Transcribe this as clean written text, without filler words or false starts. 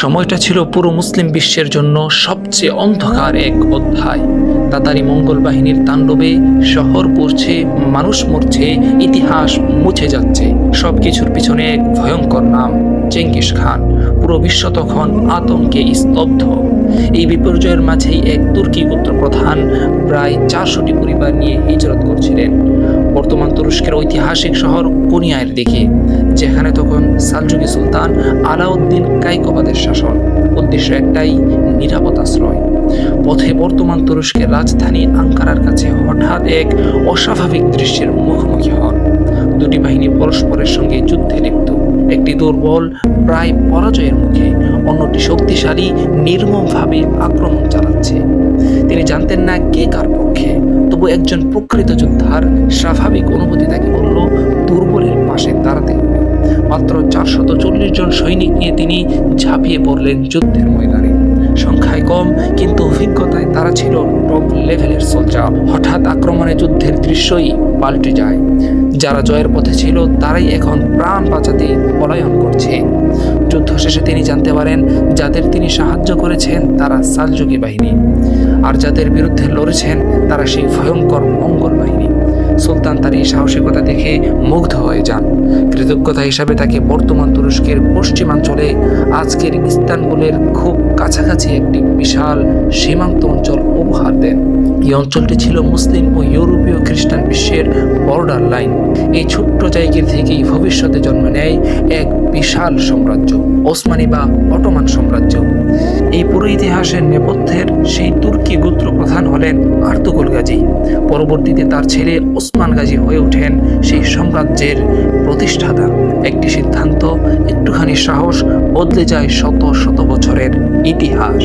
সময়টা ছিল পুরো মুসলিম বিশ্বের জন্য সবচেয়ে অন্ধকার এক অধ্যায়। তাতারি মঙ্গল বাহিনীর তাণ্ডবে শহর পড়ছে, মানুষ মরছে, ইতিহাস মুছে যাচ্ছে। সবকিছুর পিছনে এক ভয়ঙ্কর নাম, চেঙ্গিস খান। পুরো বিশ্ব তখন আতঙ্কে স্তব্ধ। এই বিপর্যয়ের মাঝেই এক তুর্কি গোত্র প্রধান প্রায় 400টি পরিবার নিয়ে হিজরত করছিলেন বর্তমান তুরস্কের ঐতিহাসিক শহর কোনিয়ার দিকে, যেখানে তখন সালজুকি সুলতান আলাউদ্দিন কাইকোবাদের শাসন। উদ্দেশ্য একটাই, নিরাপদ আশ্রয়। পথে বর্তমান তুরস্কের রাজধানী আঙ্কারার কাছে হঠাৎ এক অস্বাভাবিক দৃশ্যের মুখোমুখি হন। দুটি বাহিনী পরস্পরের সঙ্গে যুদ্ধে লিপ্ত। একটি দুর্বল, প্রায় পরাজয়ের মুখে, অন্যটি শক্তিশালী, নির্মমভাবে আক্রমণ চালাচ্ছে। তিনি জানতেন না কে কার পক্ষে, তবু একজন প্রকৃত যোদ্ধার স্বাভাবিক অনুভূতি তাকে বলল, দুর্বলের পাশে দাঁড়াতে হবে। মাত্র 440 জন সৈনিক নিয়ে তিনি ঝাঁপিয়ে পড়লেন যুদ্ধের ময়দানে। সংখ্যায় কম, কিন্তু অভিজ্ঞতায় তারা ছিল টপ লেভেলের সোলজার। হঠাৎ আক্রমণে যুদ্ধের দৃশ্যই পাল্টে যায়। যারা জয়ের পথে ছিল তারাই এখন প্রাণ বাঁচাতে পলায়ন করছে। যুদ্ধ শেষে তিনি জানতে পারেন, যাদের তিনি সাহায্য করেছেন তারা সালজুকি বাহিনী, আর যাদের বিরুদ্ধে লড়েছেন তারা সেই ভয়ঙ্কর মঙ্গল বাহিনী। সুলতান তার এই সাহসিকতা দেখে মুগ্ধ হয়ে যান। কৃতজ্ঞতা হিসাবে তাকে বর্তমান তুরস্কের পশ্চিমাঞ্চলে, আজকের ইস্তানবুলের খুব কাছাকাছি একটি বিশাল সীমান্ত অঞ্চল উপহার দেন। এই অঞ্চলটি ছিল মুসলিম ও ইউরোপীয় খ্রিস্টান বিশ্বের বর্ডার লাইন। এই ছোট্ট জায়গা থেকেই ভবিষ্যতে জন্ম নেয় এক বিশাল সাম্রাজ্য, ওসমানী বা অটোমান সাম্রাজ্য। এই পুরো ইতিহাসের নেপথ্যের সেই তুর্কি গোত্র প্রধান হলেন আর্তুগল গাজী। পরবর্তীতে তার ছেলে ওসমান গাজী হয়ে ওঠেন সেই সাম্রাজ্যের প্রতিষ্ঠাতা। একটি সিদ্ধান্ত, একটুখানি সাহস বদলে যায় শত শত বছরের ইতিহাস।